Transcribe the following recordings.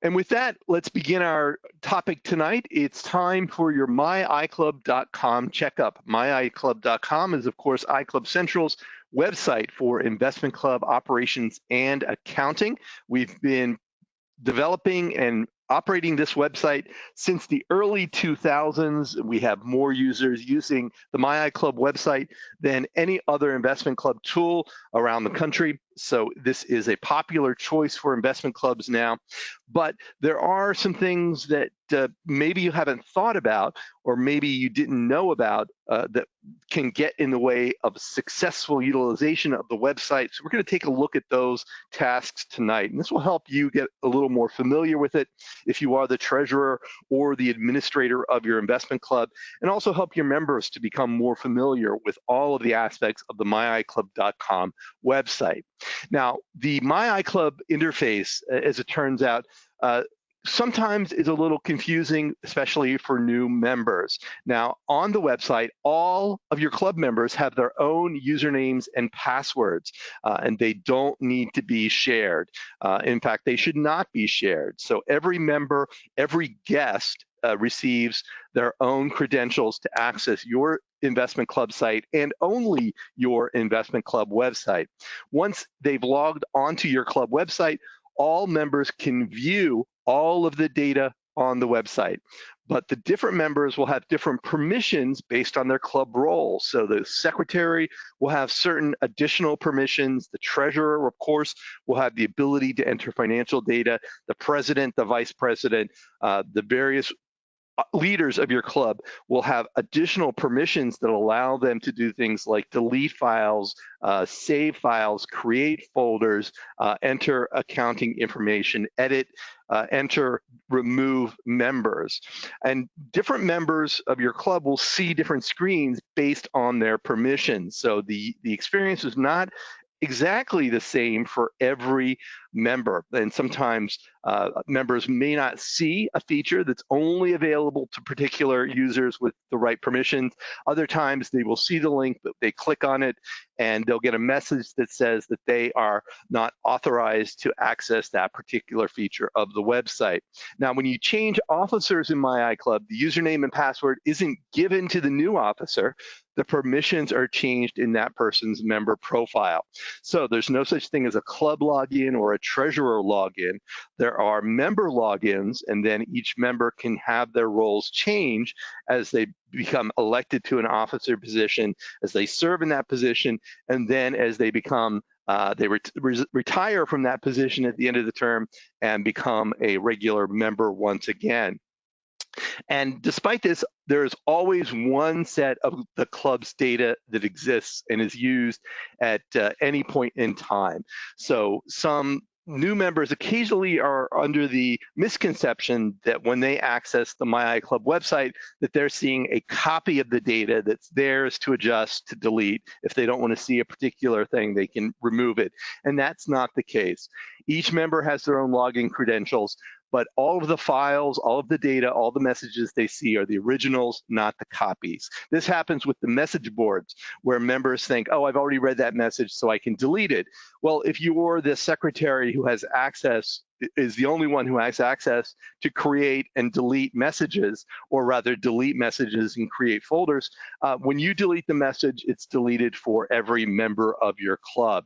And with that, let's begin our topic tonight. It's time for your MyIClub.com checkup. MyIClub.com is, of course, ICLUBcentral website for investment club operations and accounting. We've been developing and operating this website since the early 2000s. We have more users using the MyIClub website than any other investment club tool around the country. So this is a popular choice for investment clubs now. But there are some things that maybe you haven't thought about, or maybe you didn't know about, that can get in the way of successful utilization of the website. So we're going to take a look at those tasks tonight. And this will help you get a little more familiar with it if you are the treasurer or the administrator of your investment club, and also help your members to become more familiar with all of the aspects of the MyIClub.com website. Now, the MyIClub interface, as it turns out, sometimes is a little confusing, especially for new members. Now, on the website, all of your club members have their own usernames and passwords, and they don't need to be shared. In fact, they should not be shared. So every member, every guest receives their own credentials to access your investment club site and only your investment club website. Once they've logged onto your club website, all members can view all of the data on the website, but the different members will have different permissions based on their club role. So the secretary will have certain additional permissions. The treasurer, of course, will have the ability to enter financial data. The president, the vice president, the various leaders of your club will have additional permissions that allow them to do things like delete files, save files, create folders, enter accounting information, edit, enter, remove members. And different members of your club will see different screens based on their permissions. So the experience is not exactly the same for every member. And sometimes members may not see a feature that's only available to particular users with the right permissions. Other times they will see the link, but they click on it and they'll get a message that says that they are not authorized to access that particular feature of the website. Now, when you change officers in MyIClub, the username and password isn't given to the new officer. The permissions are changed in that person's member profile. So there's no such thing as a club login or a treasurer login. There are member logins, and then each member can have their roles change as they become elected to an officer position, as they serve in that position, and then as they become retire from that position at the end of the term and become a regular member once again. And despite this, there is always one set of the club's data that exists and is used at any point in time. So some new members occasionally are under the misconception that when they access the MyIClub website, that they're seeing a copy of the data that's theirs to adjust, to delete. If they don't want to see a particular thing, they can remove it. And that's not the case. Each member has their own login credentials, but all of the files, all of the data, all the messages they see are the originals, not the copies. This happens with the message boards, where members think, oh, I've already read that message, so I can delete it. Well, if you're the secretary who has access, is the only one who has access to create and delete messages, or rather delete messages and create folders, when you delete the message, it's deleted for every member of your club.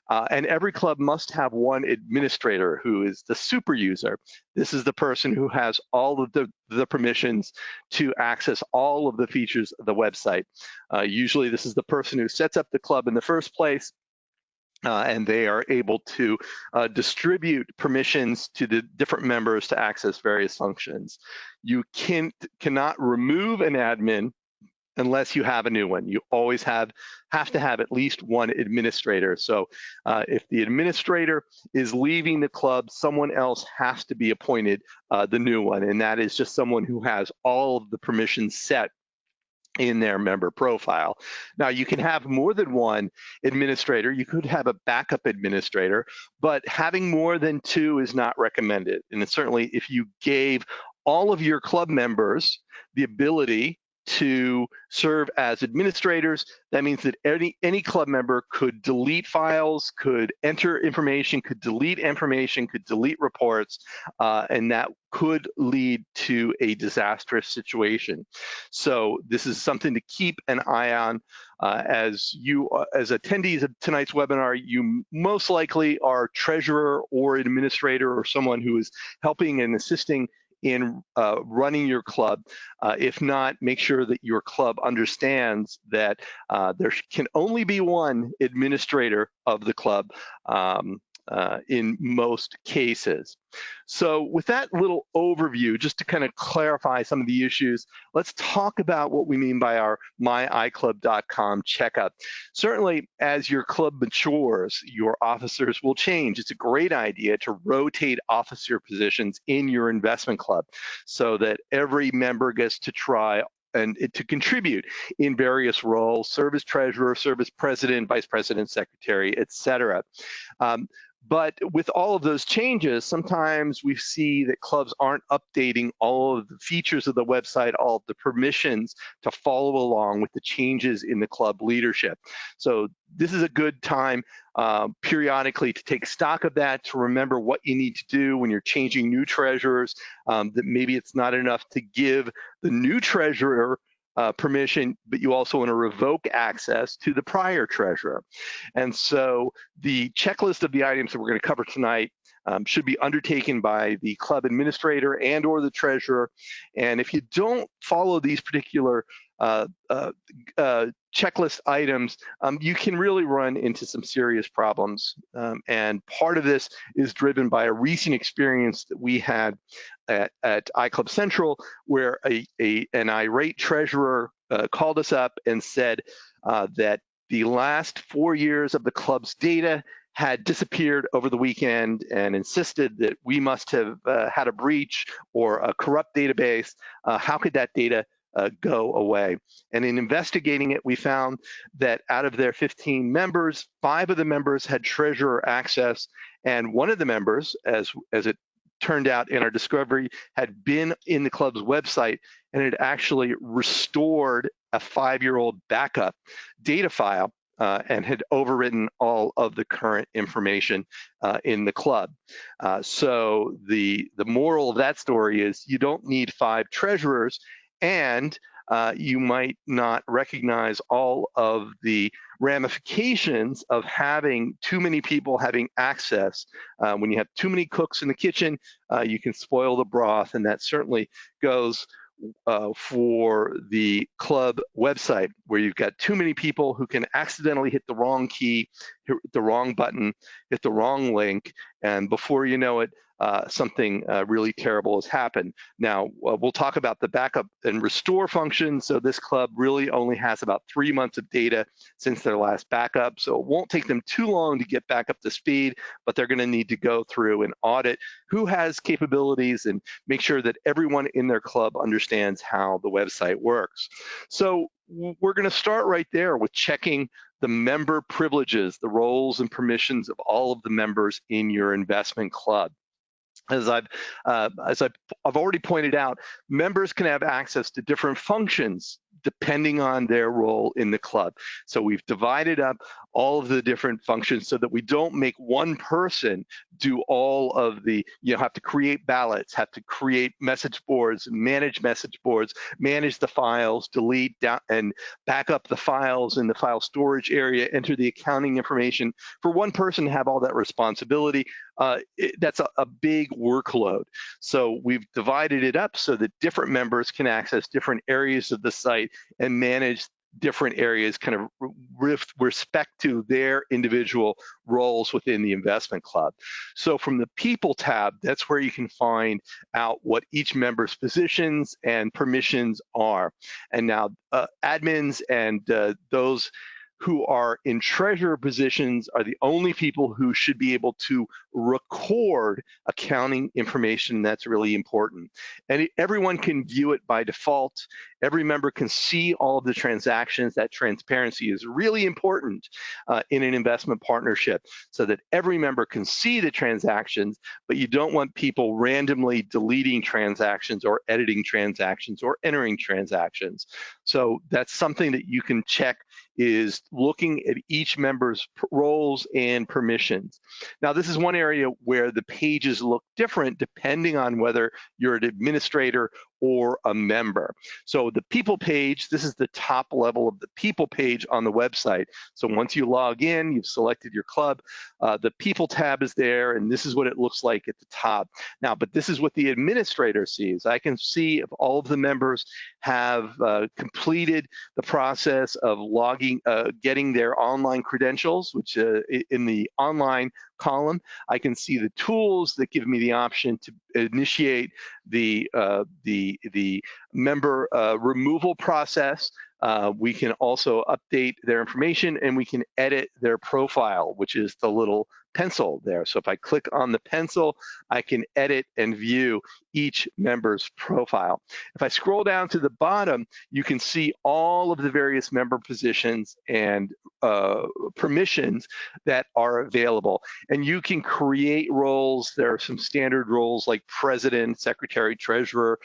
And every club must have one administrator who is the super user. This is the person who has all of the permissions to access all of the features of the website. Usually this is the person who sets up the club in the first place, and they are able to distribute permissions to the different members to access various functions. You cannot remove an admin unless you have a new one. You always have to have at least one administrator. So if the administrator is leaving the club, someone else has to be appointed the new one, and that is just someone who has all of the permissions set in their member profile. Now, you can have more than one administrator. You could have a backup administrator, but having more than two is not recommended. And certainly if you gave all of your club members the ability to serve as administrators. That means that any club member could delete files, could enter information, could delete information, could delete reports, and that could lead to a disastrous situation. So this is something to keep an eye on. As attendees of tonight's webinar, you most likely are treasurer or administrator or someone who is helping and assisting in running your club. If not, make sure that your club understands that there can only be one administrator of the club in most cases. So with that little overview, just to kind of clarify some of the issues, let's talk about what we mean by our MyIClub.com checkup. Certainly, as your club matures, your officers will change. It's a great idea to rotate officer positions in your investment club so that every member gets to try and to contribute in various roles: service treasurer, service president, vice president, secretary, etc. But with all of those changes, sometimes we see that clubs aren't updating all of the features of the website, all of the permissions to follow along with the changes in the club leadership. So this is a good time periodically to take stock of that, to remember what you need to do when you're changing new treasurers, that maybe it's not enough to give the new treasurer permission, but you also want to revoke access to the prior treasurer. And so the checklist of the items that we're going to cover tonight should be undertaken by the club administrator and or the treasurer. And if you don't follow these particular checklist items, you can really run into some serious problems. And part of this is driven by a recent experience that we had at ICLUBcentral, where an irate treasurer called us up and said that the last 4 years of the club's data had disappeared over the weekend, and insisted that we must have had a breach or a corrupt database. How could that data go away? And in investigating it, we found that out of their 15 members, 5 of the members had treasurer access, and one of the members, as it turned out in our discovery, had been in the club's website and had actually restored a 5-year-old backup data file and had overwritten all of the current information in the club. So the moral of that story is you don't need 5 treasurers, and you might not recognize all of the ramifications of having too many people having access. When you have too many cooks in the kitchen, you can spoil the broth, and that certainly goes for the club website, where you've got too many people who can accidentally hit the wrong key, hit the wrong button, hit the wrong link, and before you know it, something really terrible has happened. Now, we'll talk about the backup and restore function. So this club really only has about 3 months of data since their last backup. So it won't take them too long to get back up to speed, but they're going to need to go through and audit who has capabilities and make sure that everyone in their club understands how the website works. So we're going to start right there with checking the member privileges, the roles and permissions of all of the members in your investment club. As I've already pointed out, members can have access to different functions depending on their role in the club. So we've divided up all of the different functions so that we don't make one person do all of the, have to create ballots, have to create message boards, manage the files, delete down and back up the files in the file storage area, enter the accounting information. For one person to have all that responsibility, that's a big workload. So we've divided it up so that different members can access different areas of the site and manage different areas kind of with respect to their individual roles within the investment club. So from the People tab, that's where you can find out what each member's positions and permissions are. And now admins and those who are in treasurer positions are the only people who should be able to record accounting information. That's really important. And everyone can view it by default. Every member can see all of the transactions. That transparency is really important in an investment partnership, so that every member can see the transactions, but you don't want people randomly deleting transactions or editing transactions or entering transactions. So that's something that you can check, is looking at each member's roles and permissions. Now, this is one area where the pages look different depending on whether you're an administrator or a member. So the people page, this is the top level of the people page on the website. So once you log in, you've selected your club, the people tab is there, and this is what it looks like at the top. Now, but this is what the administrator sees. I can see if all of the members have completed the process of logging, getting their online credentials, which in the online column, I can see the tools that give me the option to initiate the member removal process. We can also update their information, and we can edit their profile, which is the little pencil there. So if I click on the pencil, I can edit and view each member's profile. If I scroll down to the bottom, you can see all of the various member positions and permissions that are available. And you can create roles. There are some standard roles like president, secretary, treasurer.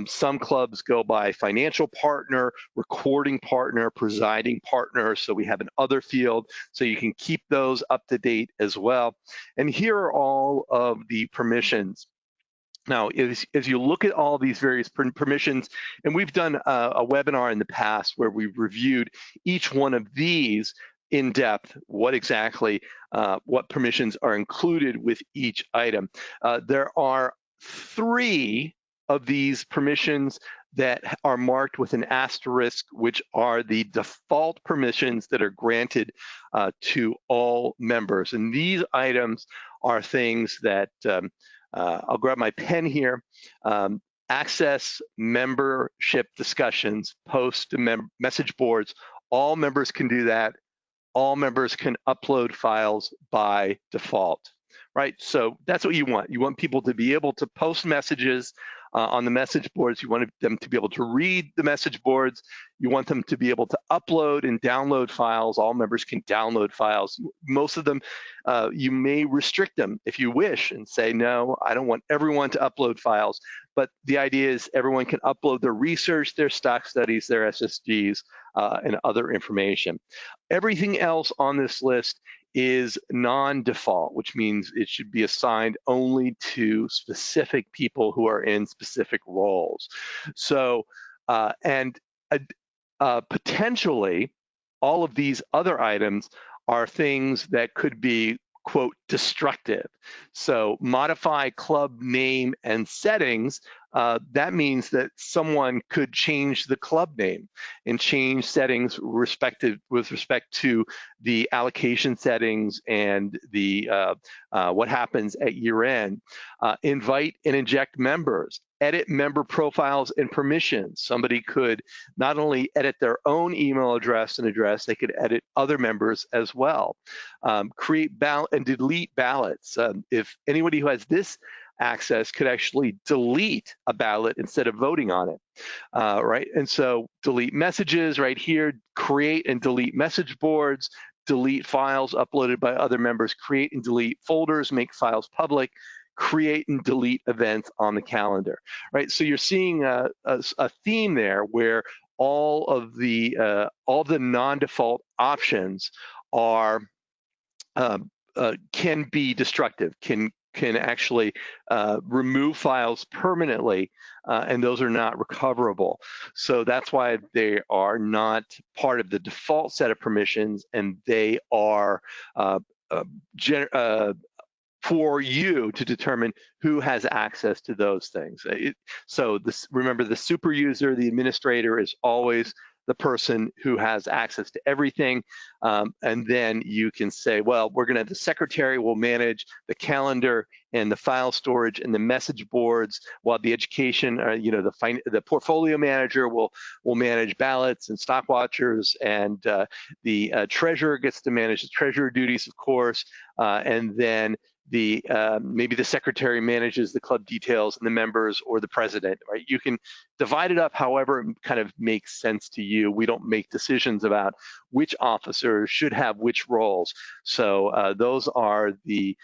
Some clubs go by financial partner, recording partner, presiding partner. So we have an other field, so you can keep those up to date as well. And here are all of the permissions. Now, as you look at all these various permissions, and we've done a webinar in the past where we've reviewed each one of these in depth, what exactly, what permissions are included with each item. There are 3 of these permissions that are marked with an asterisk, which are the default permissions that are granted to all members. And these items are things that, I'll grab my pen here, access membership discussions, post message boards. All members can do that. All members can upload files by default, right? So that's what you want. You want people to be able to post messages on the message boards. You want them to be able to read the message boards. You want them to be able to upload and download files. All members can download files. Most of them, you may restrict them if you wish and say, no, I don't want everyone to upload files. But the idea is everyone can upload their research, their stock studies, their SSGs, and other information. Everything else on this list is non-default, which means it should be assigned only to specific people who are in specific roles. So, potentially, all of these other items are things that could be, quote, destructive. So modify club name and settings, that means that someone could change the club name and change settings with respect to the allocation settings and the what happens at year end. Invite and inject members. Edit member profiles and permissions. Somebody could not only edit their own email address and address, they could edit other members as well. Create and delete ballots. If anybody who has this access could actually delete a ballot instead of voting on it, right? And so delete messages right here, create and delete message boards, delete files uploaded by other members, create and delete folders, make files public, create and delete events on the calendar, right? So you're seeing a theme there where all of the non-default options are can be destructive, can actually remove files permanently, and those are not recoverable. So that's why they are not part of the default set of permissions, and they are for you to determine who has access to those things. Remember, the super user, the administrator, is always the person who has access to everything. And then you can say, well, the secretary will manage the calendar and the file storage and the message boards, while the education, the portfolio manager will manage ballots and stock watchers, and the treasurer gets to manage the treasurer duties, of course, and then maybe the secretary manages the club details and the members, or the president, right? You can divide it up however it kind of makes sense to you. We don't make decisions about which officers should have which roles. So those are the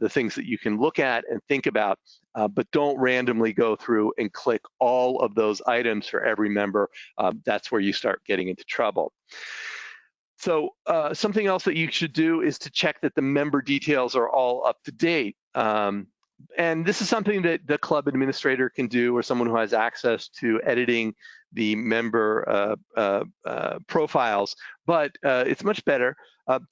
things that you can look at and think about, but don't randomly go through and click all of those items for every member. That's where you start getting into trouble. So something else that you should do is to check that the member details are all up to date. And this is something that the club administrator can do, or someone who has access to editing the member profiles, but it's much better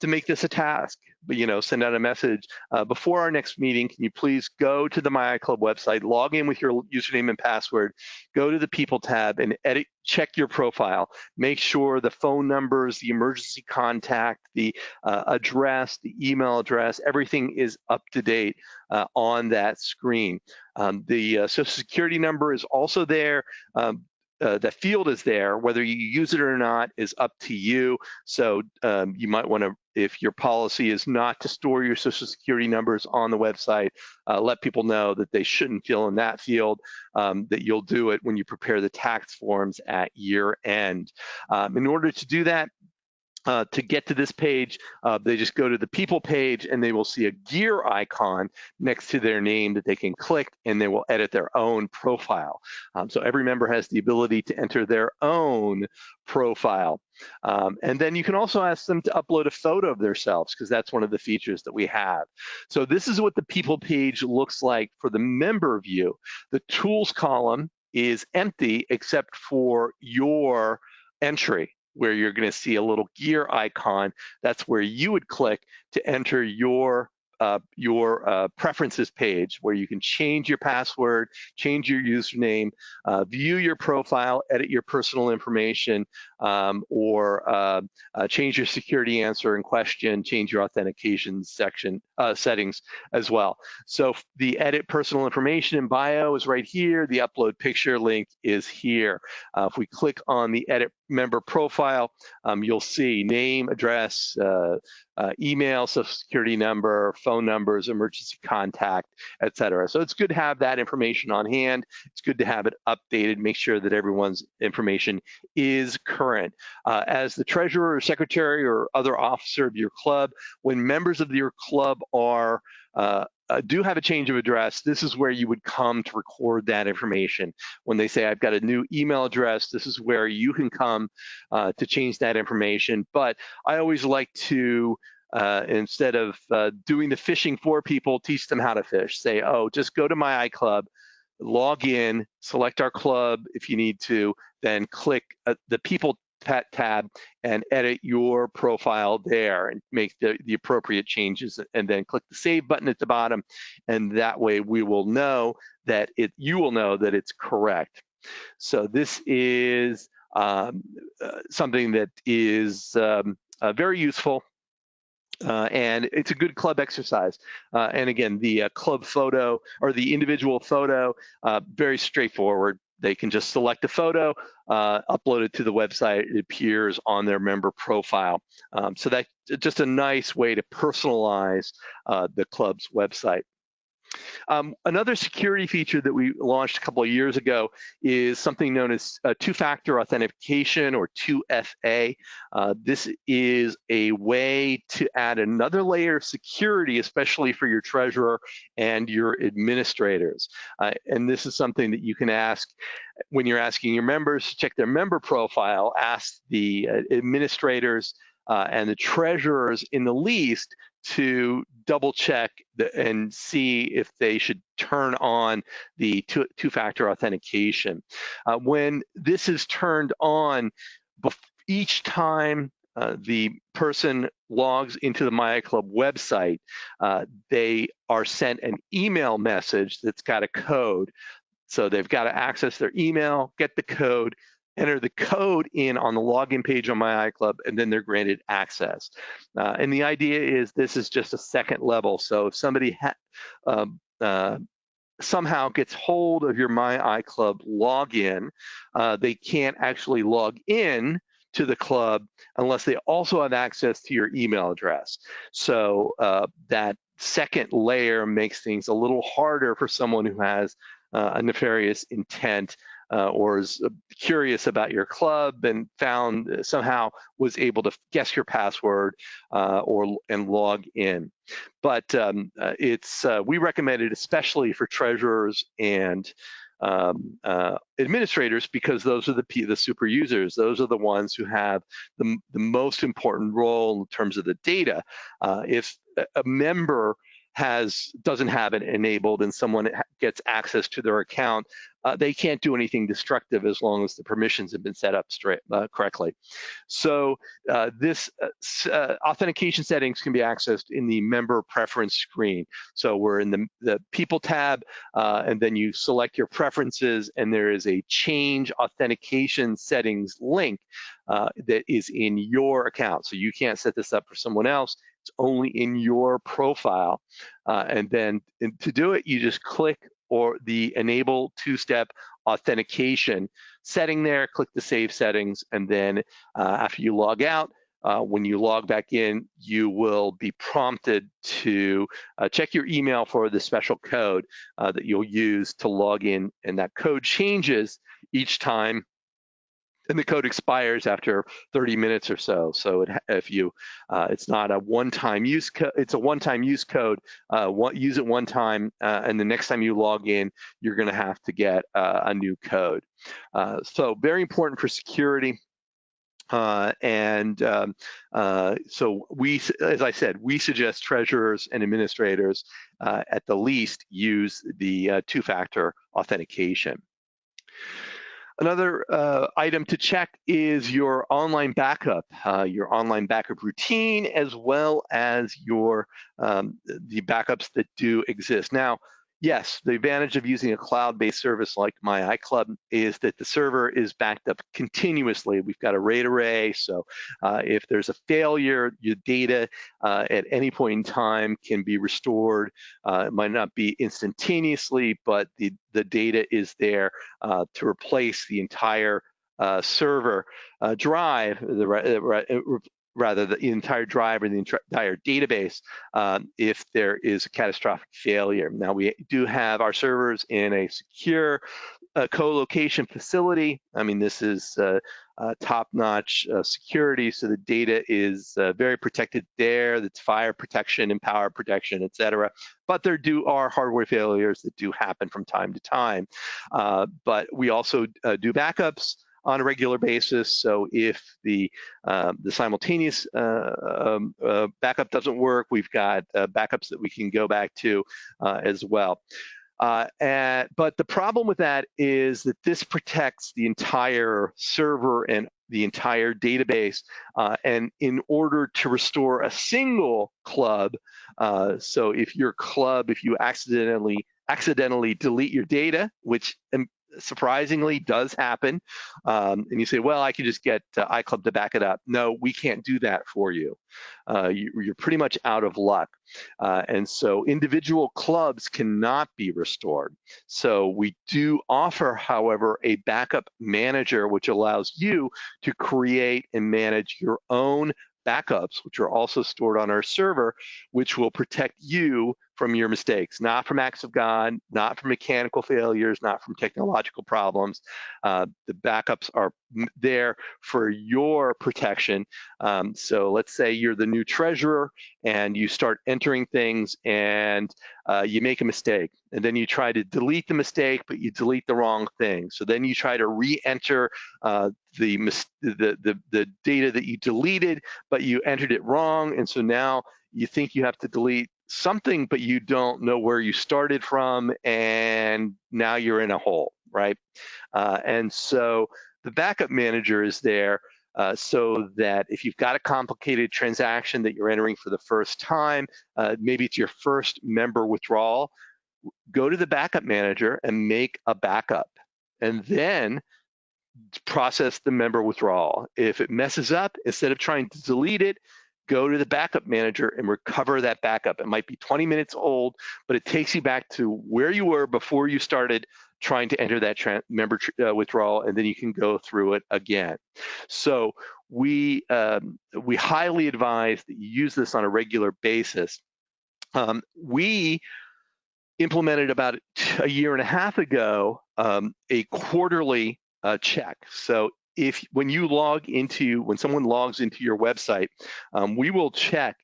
to make this a task. But, send out a message before our next meeting. Can you please go to the MyIClub website, log in with your username and password, go to the People tab and check your profile. Make sure the phone numbers, the emergency contact, the address, the email address, everything is up to date on that screen. The Social Security number is also there. The field is there. Whether you use it or not is up to you. So you might want to, if your policy is not to store your Social Security numbers on the website, let people know that they shouldn't fill in that field, that you'll do it when you prepare the tax forms at year end. In order to do that, to get to this page, they just go to the People page and they will see a gear icon next to their name that they can click, and they will edit their own profile. So every member has the ability to enter their own profile. And then you can also ask them to upload a photo of themselves, because that's one of the features that we have. So this is what the People page looks like for the member view. The Tools column is empty except for your entry, where you're going to see a little gear icon. That's where you would click to enter your preferences page, where you can change your password, change your username, view your profile, edit your personal information, or change your security answer and question, change your authentication settings as well. So the edit personal information and bio is right here. The upload picture link is here. If we click on the edit member profile, you'll see name, address, email, social security number, phone numbers, emergency contact, etc. So it's good to have that information on hand. It's good to have it updated, make sure that everyone's information is current. As the treasurer or secretary or other officer of your club, when members of your club are do have a change of address, this is where you would come to record that information. When they say, I've got a new email address, this is where you can come to change that information. But I always like to, instead of doing the fishing for people, teach them how to fish. Say, oh, just go to MyIClub, log in, select our club if you need to, then click the People tab and edit your profile there and make the appropriate changes, and then click the Save button at the bottom, and that way we will know that you will know that it's correct. So this is something that is very useful. And it's a good club exercise. And again, the club photo or the individual photo, very straightforward. They can just select a photo, upload it to the website. It appears on their member profile. So that's just a nice way to personalize the club's website. Another security feature that we launched a couple of years ago is something known as TwoFactor Authentication, or 2FA. This is a way to add another layer of security, especially for your treasurer and your administrators. And this is something that you can ask when you're asking your members to check their member profile. Ask the administrators and the treasurers in the least to double check and see if they should turn on the two-factor authentication. When this is turned on, each time the person logs into the MyIClub website, they are sent an email message that's got a code. So they've got to access their email, get the code, enter the code in on the login page on MyIClub, and then they're granted access. And the idea is this is just a second level. So if somebody somehow gets hold of your MyIClub login, they can't actually log in to the club unless they also have access to your email address. So that second layer makes things a little harder for someone who has a nefarious intent or is curious about your club and found somehow was able to guess your password and log in. But we recommend it especially for treasurers and administrators, because those are the super users. Those are the ones who have the most important role in terms of the data. If a member doesn't have it enabled and someone gets access to their account, they can't do anything destructive as long as the permissions have been set up correctly. So this authentication settings can be accessed in the member preference screen. So we're in the People tab, and then you select your preferences, and there is a Change Authentication Settings link that is in your account. So you can't set this up for someone else. It's only in your profile. And then to do it, you just click or the Enable Two-Step Authentication setting there, click the Save Settings, and then after you log out, when you log back in, you will be prompted to check your email for the special code that you'll use to log in, and that code changes each time, and the code expires after 30 minutes or so. So it's not a one-time use code, it's a one-time use code. Use it one time, and the next time you log in, you're gonna have to get a new code. So very important for security. So as I said, we suggest treasurers and administrators at the least use the two-factor authentication. Another item to check is your online backup routine, as well as the backups that do exist. Now, yes, the advantage of using a cloud-based service like MyIClub is that the server is backed up continuously. We've got a RAID array, so if there's a failure, your data at any point in time can be restored. It might not be instantaneously, but the data is there to replace the entire server drive, rather the entire drive or the entire database if there is a catastrophic failure. Now, we do have our servers in a secure co-location facility. I mean, this is top-notch security, so the data is very protected there. That's fire protection and power protection, et cetera. But there are hardware failures that do happen from time to time. But we also do backups on a regular basis. So if the simultaneous backup doesn't work, we've got backups that we can go back to as well. But the problem with that is that this protects the entire server and the entire database. And in order to restore a single club, so if you accidentally delete your data, which surprisingly does happen, and you say, well, I can just get iClub to back it up. No, we can't do that for you. You're pretty much out of luck. And so individual clubs cannot be restored. So we do offer, however, a backup manager, which allows you to create and manage your own backups, which are also stored on our server, which will protect you from your mistakes, not from acts of God, not from mechanical failures, not from technological problems. The backups are there for your protection. So let's say you're the new treasurer and you start entering things and you make a mistake, and then you try to delete the mistake, but you delete the wrong thing. So then you try to re-enter the data that you deleted, but you entered it wrong, and so now you think you have to delete something, but you don't know where you started from, and now you're in a hole, right? And so the backup manager is there so that if you've got a complicated transaction that you're entering for the first time, maybe it's your first member withdrawal, go to the backup manager and make a backup, and then process the member withdrawal. If it messes up, instead of trying to delete it, go to the backup manager and recover that backup. It might be 20 minutes old, but it takes you back to where you were before you started trying to enter that member withdrawal, and then you can go through it again. So we highly advise that you use this on a regular basis. We implemented about a year and a half ago a quarterly check. So when someone logs into your website, we will check.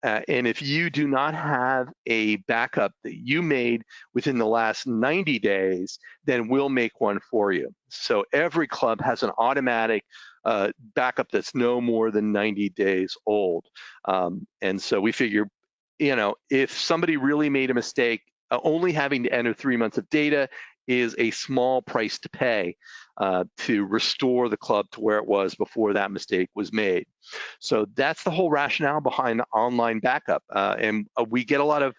And if you do not have a backup that you made within the last 90 days, then we'll make one for you. So every club has an automatic backup that's no more than 90 days old. And so we figure, if somebody really made a mistake, only having to enter 3 months of data is a small price to pay to restore the club to where it was before that mistake was made. So that's the whole rationale behind online backup. And we get a lot of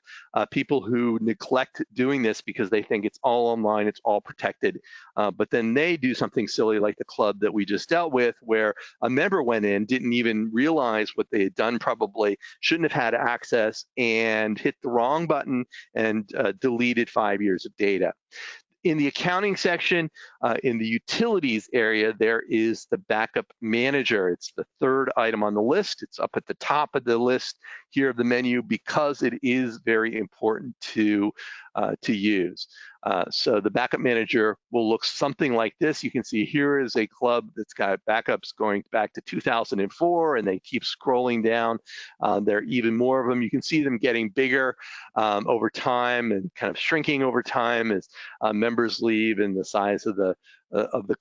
people who neglect doing this because they think it's all online, it's all protected. But then they do something silly like the club that we just dealt with, where a member went in, didn't even realize what they had done, probably shouldn't have had access, and hit the wrong button and deleted 5 years of data. In the accounting section, in the utilities area, there is the backup manager. It's the third item on the list. It's up at the top of the list here of the menu because it is very important to use. So the backup manager will look something like this. You can see here is a club that's got backups going back to 2004, and they keep scrolling down. There are even more of them. You can see them getting bigger over time and kind of shrinking over time as members leave and the size of the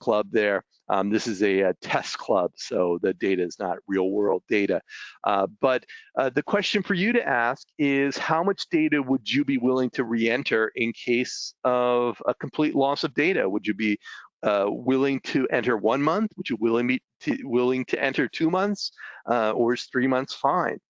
club there. This is a test club, so the data is not real world data. But the question for you to ask is, how much data would you be willing to re-enter in case of a complete loss of data? Would you be willing to enter 1 month? Would you willing to enter 2 months? Or is 3 months fine?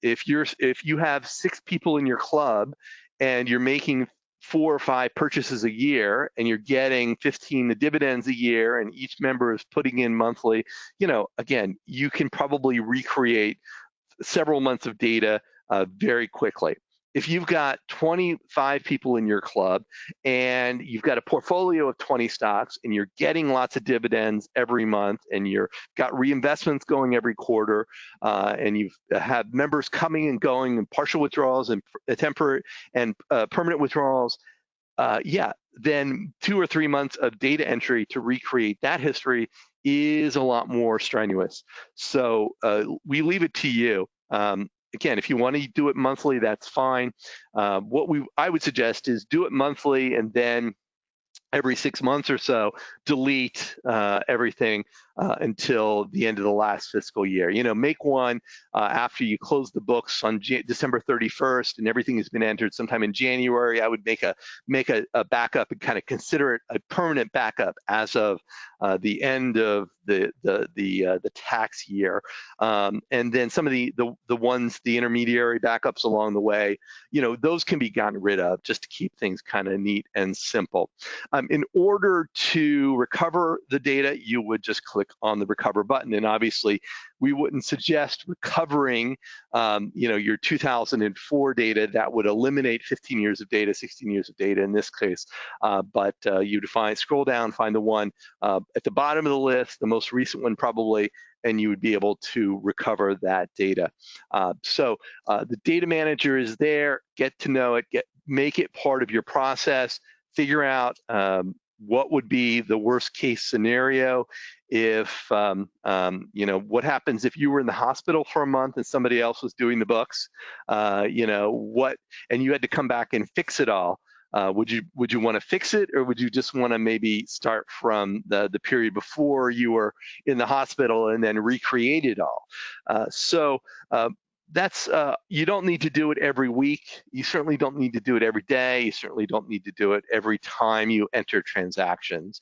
If you have 6 people in your club and you're making 4 or 5 purchases a year and you're getting 15 dividends a year and each member is putting in monthly, again, you can probably recreate several months of data very quickly. If you've got 25 people in your club and you've got a portfolio of 20 stocks and you're getting lots of dividends every month and you've got reinvestments going every quarter and you've had members coming and going and partial withdrawals and temporary and permanent withdrawals, then 2 or 3 months of data entry to recreate that history is a lot more strenuous. So we leave it to you. Again, if you want to do it monthly, that's fine. I would suggest is do it monthly and then every 6 months or so, delete everything until the end of the last fiscal year. Make one after you close the books on December 31st and everything has been entered sometime in January. I would make a backup and kind of consider it a permanent backup as of the end of the tax year. And then some of the intermediary backups along the way, those can be gotten rid of just to keep things kind of neat and simple. In order to recover the data, you would just click on the recover button. And obviously, we wouldn't suggest recovering, your 2004 data. That would eliminate 15 years of data, 16 years of data in this case. But you'd scroll down, find the one at the bottom of the list, the most recent one probably, and you would be able to recover that data. So the data manager is there. Get to know it. Make it part of your process. Figure out what would be the worst case scenario if, what happens if you were in the hospital for a month and somebody else was doing the books, and you had to come back and fix it all. Would you want to fix it, or would you just want to maybe start from the period before you were in the hospital and then recreate it all? That's you don't need to do it every week. You certainly don't need to do it every day. You certainly don't need to do it every time you enter transactions.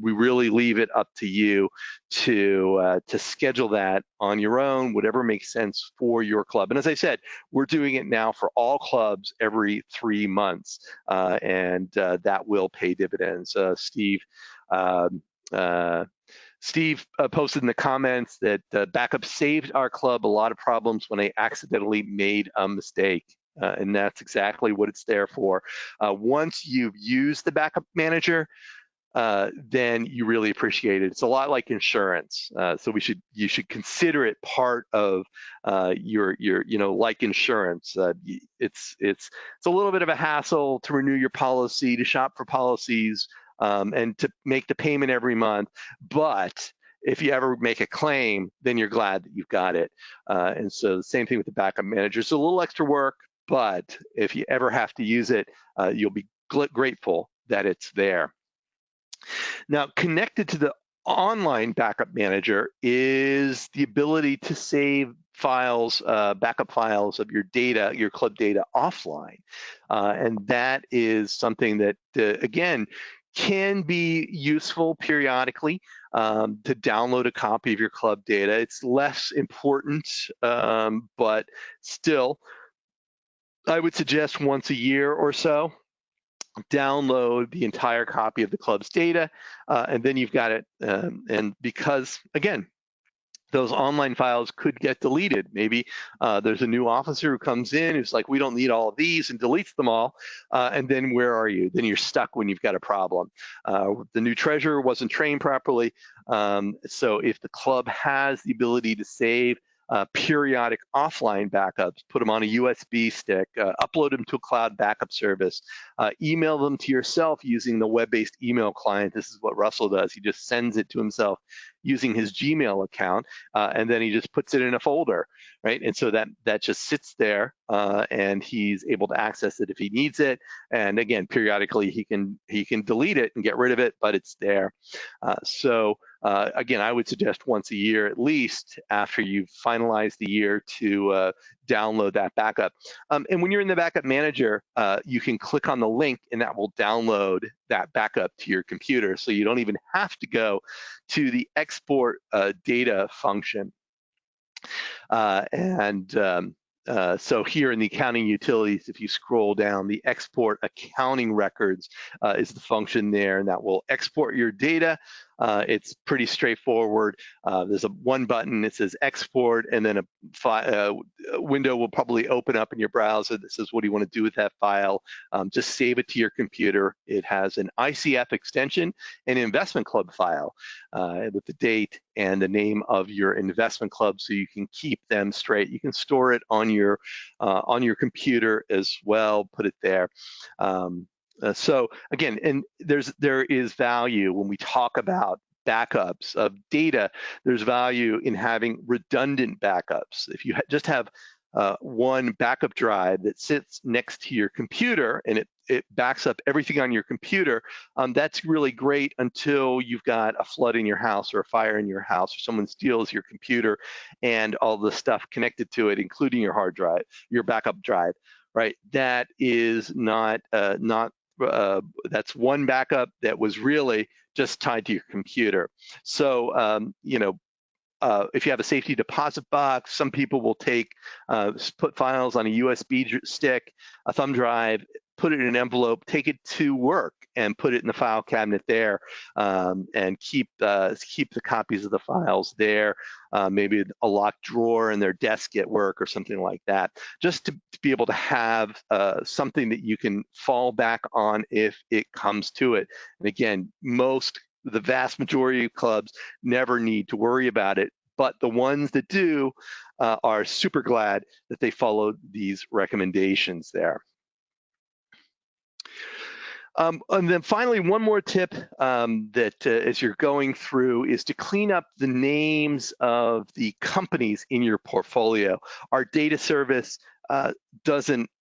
We really leave it up to you to schedule that on your own, whatever makes sense for your club. And as I said, we're doing it now for all clubs every 3 months, and that will pay dividends. Steve posted in the comments that backup saved our club a lot of problems when they accidentally made a mistake. And that's exactly what it's there for. Once you've used the backup manager, then you really appreciate it. It's a lot like insurance, so you should consider it part of your like insurance. It's a little bit of a hassle to renew your policy, to shop for policies, and to make the payment every month, but if you ever make a claim, then you're glad that you've got it. And so the same thing with the backup manager. It's a little extra work, but if you ever have to use it, you'll be grateful that it's there. Now, connected to the online backup manager is the ability to save files, backup files of your data, your club data offline. And that is something that, again, can be useful periodically to download a copy of your club data. It's less important, but still, I would suggest once a year or so, download the entire copy of the club's data, and then you've got it. And because, again, those online files could get deleted. Maybe there's a new officer who comes in who's like, we don't need all of these, and deletes them all. And then where are you? Then you're stuck when you've got a problem. The new treasurer wasn't trained properly. So if the club has the ability to save periodic offline backups, put them on a USB stick, upload them to a cloud backup service, email them to yourself using the web-based email client. This is what Russell does. He just sends it to himself using his Gmail account, and then he just puts it in a folder, right? And so that just sits there, and he's able to access it if he needs it. And again, periodically he can delete it and get rid of it, but it's there. Again, I would suggest once a year at least after you've finalized the year to download that backup. And when you're in the backup manager, you can click on the link and that will download that backup to your computer. So you don't even have to go to the export data function. So here in the accounting utilities, if you scroll down, the export accounting records is the function there, and that will export your data. It's pretty straightforward. There's one button that says export, and then a window will probably open up in your browser that says, what do you want to do with that file? Just save it to your computer. It has an ICF extension, an investment club file with the date and the name of your investment club, so you can keep them straight. You can store it on your computer as well, put it there. So again, and there is value when we talk about backups of data. There's value in having redundant backups. If you just have one backup drive that sits next to your computer and it backs up everything on your computer, that's really great until you've got a flood in your house or a fire in your house or someone steals your computer and all the stuff connected to it, including your hard drive, your backup drive, right? That is not that's one backup that was really just tied to your computer. So, if you have a safety deposit box, some people will put files on a USB stick, a thumb drive, put it in an envelope, take it to work and put it in the file cabinet there, and keep the copies of the files there, maybe a locked drawer in their desk at work or something like that, just to be able to have something that you can fall back on if it comes to it. And again, the vast majority of clubs never need to worry about it, but the ones that do are super glad that they followed these recommendations there. And then finally, one more tip that as you're going through is to clean up the names of the companies in your portfolio. Our data service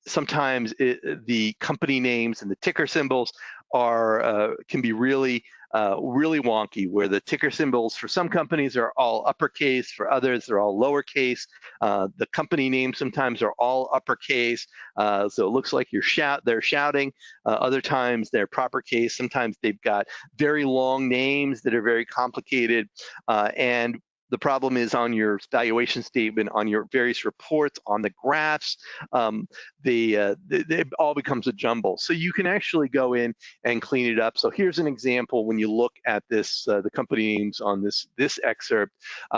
sometimes the company names and the ticker symbols can be really wonky, where the ticker symbols for some companies are all uppercase, for others they're all lowercase. The company names sometimes are all uppercase, so it looks like they're shouting. Other times they're proper case. Sometimes they've got very long names that are very complicated, and the problem is on your valuation statement, on your various reports, on the graphs, it all becomes a jumble. So you can actually go in and clean it up. So here's an example when you look at this, the company names on this excerpt.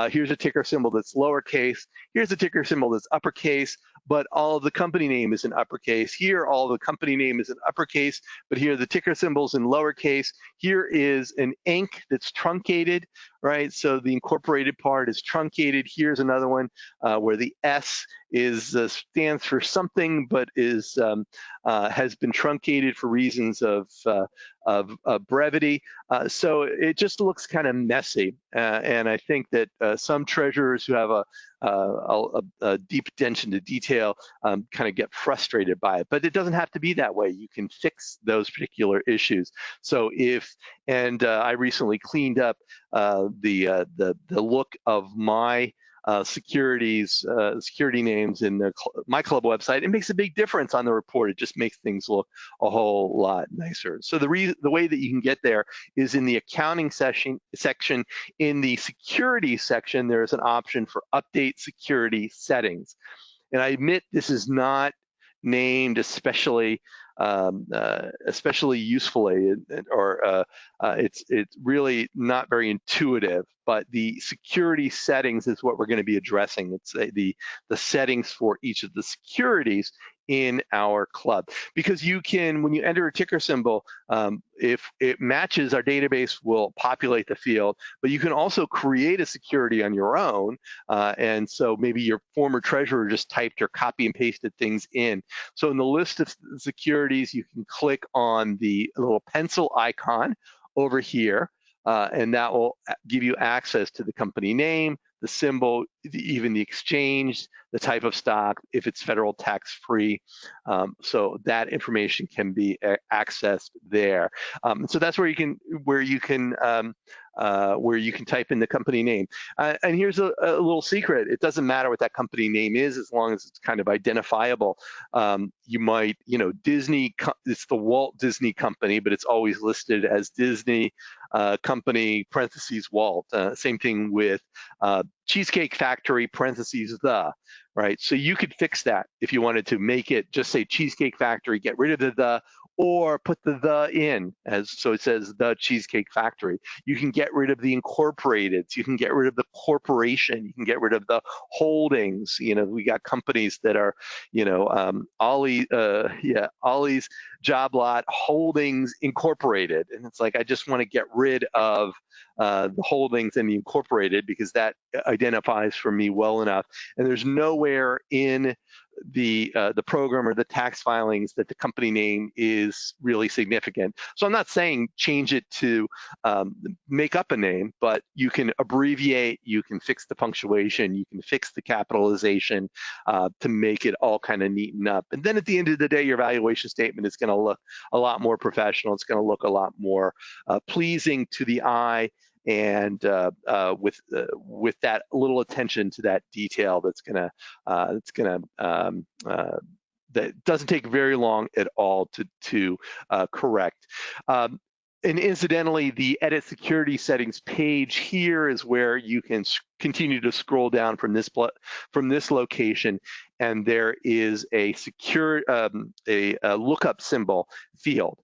Here's a ticker symbol that's lowercase. Here's a ticker symbol that's uppercase. but all of the company name is in uppercase. Here, all the company name is in uppercase, but here the ticker symbol's in lowercase. Here is an Inc. that's truncated, right? So the incorporated part is truncated. Here's another one where the S is stands for something, but is has been truncated for reasons of brevity. So it just looks kind of messy, and I think that some treasurers who have a deep attention to detail kind of get frustrated by it. But it doesn't have to be that way. You can fix those particular issues. So I recently cleaned up the look of my security names in the MyIClub website. It makes a big difference on the report. It just makes things look a whole lot nicer. So the way that you can get there is in the accounting section. In the security section, there's an option for update security settings. And I admit this is not named especially usefully, or it's really not very intuitive. But the security settings is what we're going to be addressing. It's the settings for each of the securities in our club, because you can, when you enter a ticker symbol, if it matches, our database will populate the field, but you can also create a security on your own. And so maybe your former treasurer just typed or copy and pasted things in. So in the list of securities, you can click on the little pencil icon over here, and that will give you access to the company name, the symbol, even the exchange, the type of stock, if it's federal tax-free. So that information can be accessed there. So that's where you can type in the company name. And here's a little secret: it doesn't matter what that company name is, as long as it's kind of identifiable. You might, Disney. It's the Walt Disney Company, but it's always listed as Disney Company (parentheses Walt). Same thing with Cheesecake Factory (parentheses the). Right, so you could fix that if you wanted to make it just say Cheesecake Factory, get rid of the, or put the in, so it says the Cheesecake Factory. You can get rid of the incorporated, so you can get rid of the corporation, you can get rid of the holdings. We got companies that are, Ollie's Job Lot Holdings Incorporated, and it's like, I just want to get rid of the holdings and the incorporated, because that identifies for me well enough. And there's nowhere in the program or the tax filings that the company name is really significant. So I'm not saying change it to make up a name, but you can abbreviate, you can fix the punctuation, you can fix the capitalization to make it all kind of neaten up. And then at the end of the day, your valuation statement is going to look a lot more professional. It's going to look a lot more pleasing to the eye, and with that little attention to that detail, that doesn't take very long at all to correct. And incidentally, the edit security settings page here is where you can continue to scroll down from this location, and there is a lookup symbol field.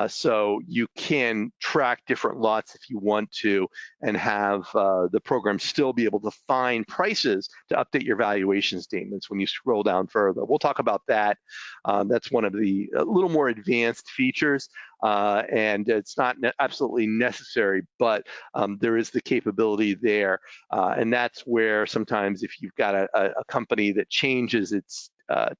So you can track different lots if you want to, and have the program still be able to find prices to update your valuation statements when you scroll down further. We'll talk about that. That's one of the little more advanced features, and it's not absolutely necessary, but there is the capability there. And that's where sometimes if you've got a company that changes its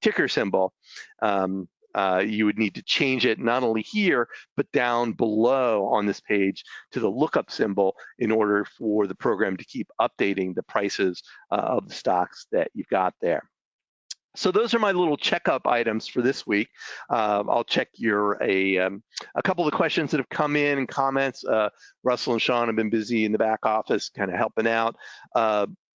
ticker symbol, you would need to change it not only here, but down below on this page to the lookup symbol in order for the program to keep updating the prices of the stocks that you've got there. So those are my little checkup items for this week. I'll check a couple of the questions that have come in and comments. Russell and Sean have been busy in the back office kind of helping out.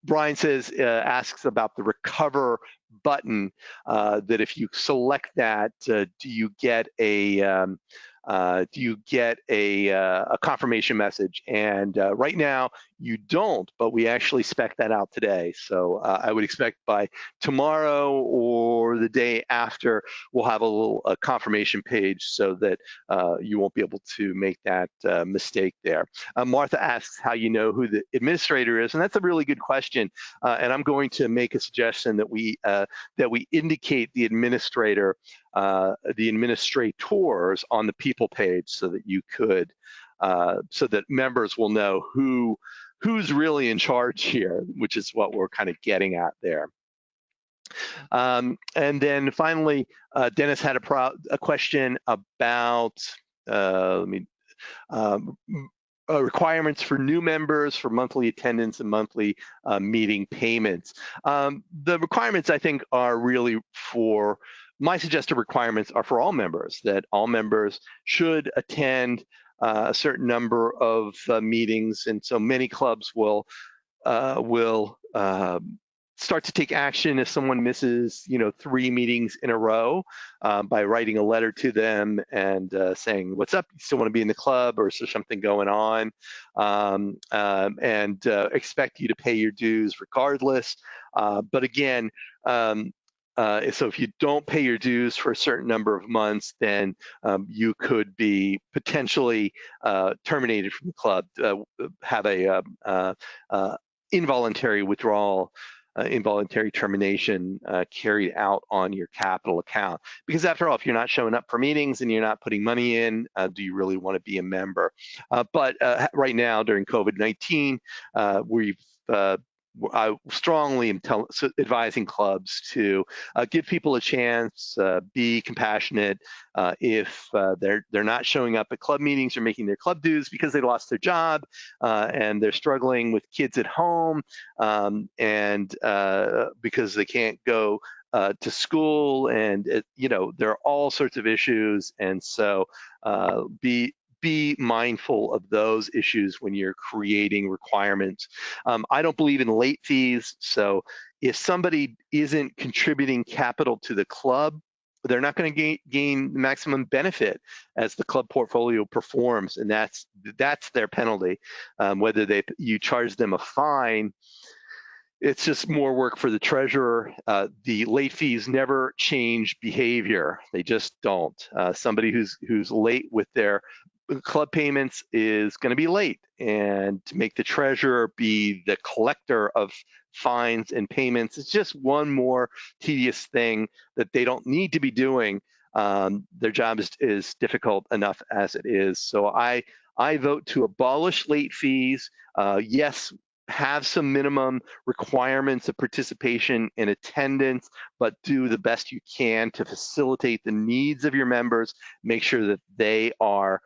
Brian asks about the recover button, that if you select that, do you get a confirmation message? And right now you don't, but we actually spec that out today. So I would expect by tomorrow or the day after, we'll have a confirmation page so that you won't be able to make that mistake there. Martha asks how you know who the administrator is, and that's a really good question. And I'm going to make a suggestion that we indicate the administrator, the administrators on the people page, so that you could, so that members will know who's really in charge here, which is what we're kind of getting at there. And then finally, Dennis had a question about requirements for new members for monthly attendance and monthly meeting payments. The requirements, I think, are really for, my suggested requirements are for all members, that all members should attend a certain number of meetings, and so many clubs will start to take action if someone misses, 3 meetings in a row, by writing a letter to them and saying, "What's up? You still want to be in the club, or is there something going on?" And expect you to pay your dues regardless. But again, so if you don't pay your dues for a certain number of months, then you could be potentially terminated from the club, have a involuntary withdrawal, involuntary termination carried out on your capital account. Because after all, if you're not showing up for meetings and you're not putting money in, do you really want to be a member? But right now, during COVID-19, I strongly am advising clubs to give people a chance, be compassionate. If they're not showing up at club meetings or making their club dues because they lost their job and they're struggling with kids at home, and because they can't go to school, and there are all sorts of issues, and so be mindful of those issues when you're creating requirements. I don't believe in late fees, so if somebody isn't contributing capital to the club, they're not going to gain maximum benefit as the club portfolio performs, and that's their penalty. Whether you charge them a fine, it's just more work for the treasurer. The late fees never change behavior; they just don't. Somebody who's late with their club payments is going to be late, and to make the treasurer be the collector of fines and payments, it's just one more tedious thing that they don't need to be doing. Their job is difficult enough as it is. So I vote to abolish late fees. Yes, have some minimum requirements of participation and attendance, but do the best you can to facilitate the needs of your members. Make sure that they are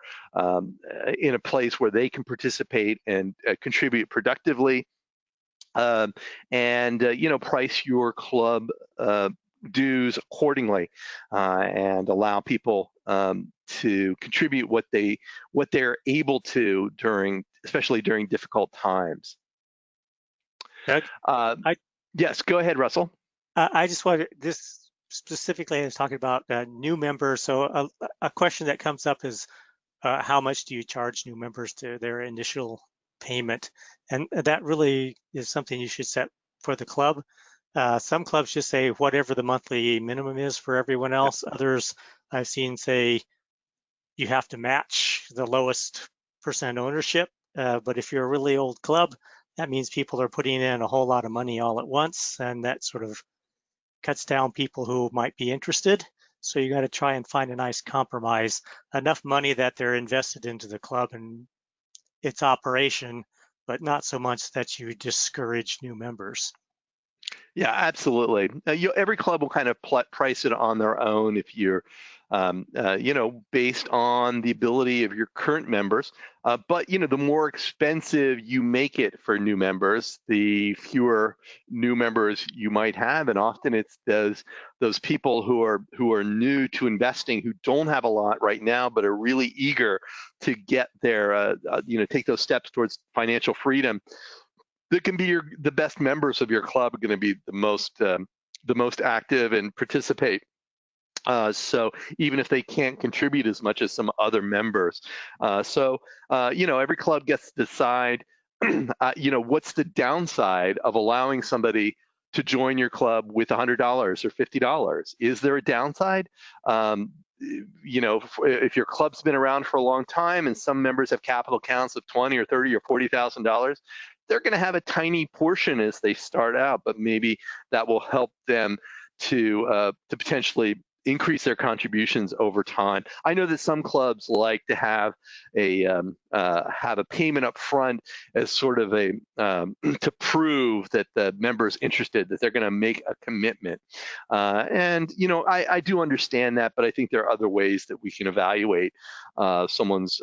in a place where they can participate and contribute productively. And price your club dues accordingly, and allow people to contribute what they're able to especially during difficult times. Doug, yes, go ahead, Russell. I just wanted, this specifically is talking about new members. So a question that comes up is, how much do you charge new members to their initial payment? And that really is something you should set for the club. Some clubs just say whatever the monthly minimum is for everyone else. Yep. Others I've seen say you have to match the lowest percent ownership. But if you're a really old club, that means people are putting in a whole lot of money all at once, and that sort of cuts down people who might be interested. So you got to try and find a nice compromise, enough money that they're invested into the club and its operation, but not so much that you discourage new members. Yeah, absolutely. Every club will kind of price it on their own if you're, based on the ability of your current members. But the more expensive you make it for new members, the fewer new members you might have, and often it's those people who are new to investing, who don't have a lot right now, but are really eager to get their, take those steps towards financial freedom. That can be the best members of your club are going to be the most active and participate. So even if they can't contribute as much as some other members, every club gets to decide what's the downside of allowing somebody to join your club with $100 or $50? Is there a downside? If your club's been around for a long time and some members have capital accounts of $20 or $30 or $40,000, they're going to have a tiny portion as they start out, but maybe that will help them to potentially increase their contributions over time. I know that some clubs like to have a payment up front as sort of a to prove that the member is interested, that they're going to make a commitment. I do understand that, but I think there are other ways that we can evaluate someone's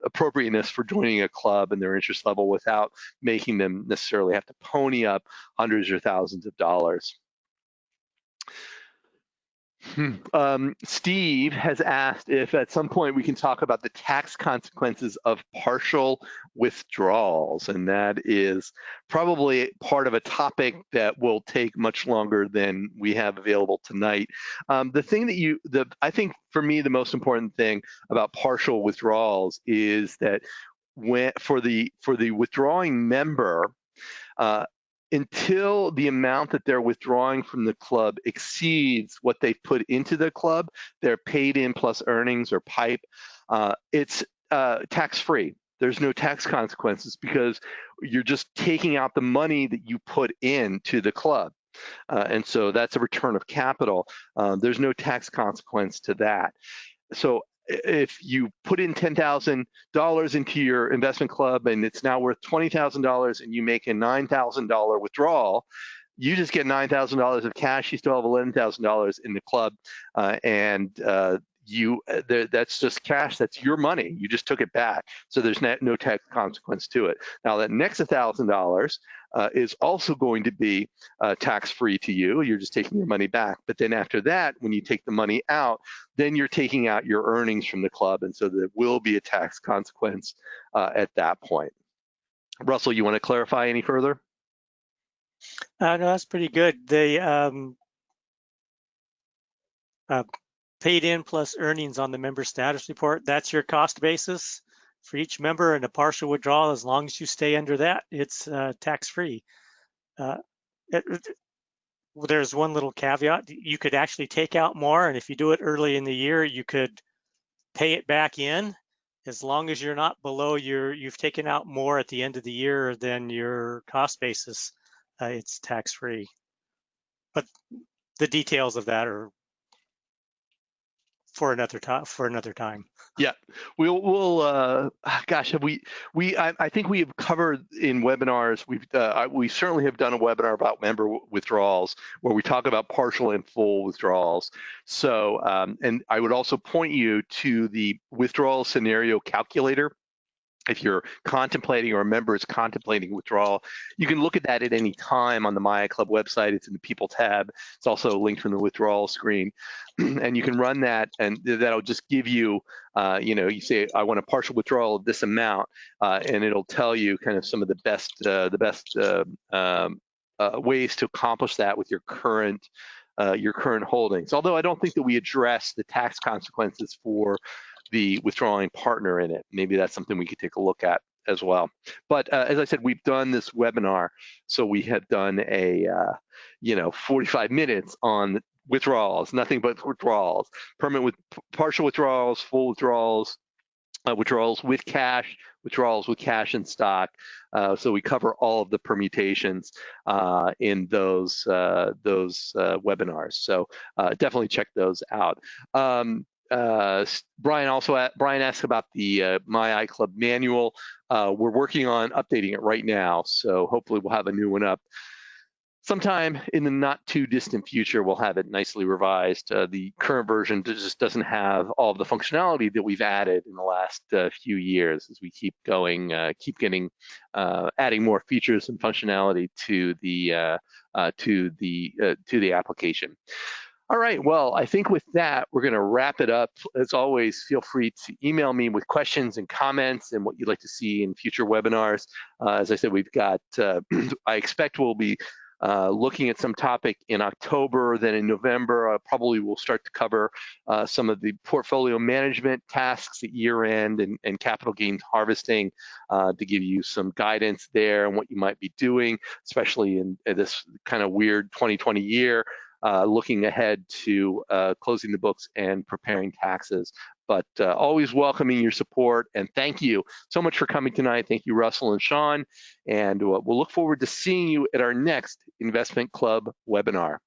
appropriateness for joining a club and their interest level without making them necessarily have to pony up hundreds or thousands of dollars. Steve has asked if at some point we can talk about the tax consequences of partial withdrawals, and that is probably part of a topic that will take much longer than we have available tonight. The thing that I think for me the most important thing about partial withdrawals is that for the withdrawing member, until the amount that they're withdrawing from the club exceeds what they've put into the club, their paid in plus earnings or PIPE, it's tax-free. There's no tax consequences because you're just taking out the money that you put into the club. And so that's a return of capital. There's no tax consequence to that. So if you put in $10,000 into your investment club and it's now worth $20,000 and you make a $9,000 withdrawal, you just get $9,000 of cash. You still have $11,000 in the club, that's just cash. That's your money. You just took it back. So there's no tax consequence to it. Now that next $1,000 is also going to be tax-free to you. You're just taking your money back. But then after that, when you take the money out, then you're taking out your earnings from the club. And so there will be a tax consequence at that point. Russell, you want to clarify any further? No, that's pretty good. The paid in plus earnings on the member status report, that's your cost basis for each member, and a partial withdrawal, as long as you stay under that, it's tax-free. There's one little caveat. You could actually take out more, and if you do it early in the year, you could pay it back in, as long as you're not below you've taken out more at the end of the year than your cost basis, it's tax-free. But the details of that are for another time. Yeah, we'll gosh, have I think we have covered in webinars. We certainly have done a webinar about member withdrawals where we talk about partial and full withdrawals. So, and I would also point you to the withdrawal scenario calculator. If you're contemplating or a member is contemplating withdrawal, you can look at that at any time on the MyIClub website. It's in the People tab. It's also linked from the withdrawal screen. And you can run that, and that'll just give you, you say, I want a partial withdrawal of this amount, and it'll tell you kind of some of the best ways to accomplish that with your current holdings. Although I don't think that we address the tax consequences for the withdrawing partner in it. Maybe that's something we could take a look at as well. But as I said, we've done this webinar, so we have done a 45 minutes on withdrawals, nothing but withdrawals, permanent with partial withdrawals, full withdrawals, withdrawals with cash and stock. So we cover all of the permutations in those webinars. So definitely check those out. Brian asked about the MyIClub manual. We're working on updating it right now, so hopefully we'll have a new one up sometime in the not too distant future. We'll have it nicely revised. The current version just doesn't have all of the functionality that we've added in the last few years as we keep going, adding more features and functionality to the application. All right, well, I think with that, we're gonna wrap it up. As always, feel free to email me with questions and comments and what you'd like to see in future webinars. As I said, we've got, I expect we'll be looking at some topic in October. Then in November, probably we'll start to cover some of the portfolio management tasks at year end and capital gains harvesting to give you some guidance there and what you might be doing, especially in this kind of weird 2020 year, looking ahead to closing the books and preparing taxes. But always welcoming your support, and thank you so much for coming tonight. Thank you, Russell and Sean, and we'll look forward to seeing you at our next Investment Club webinar.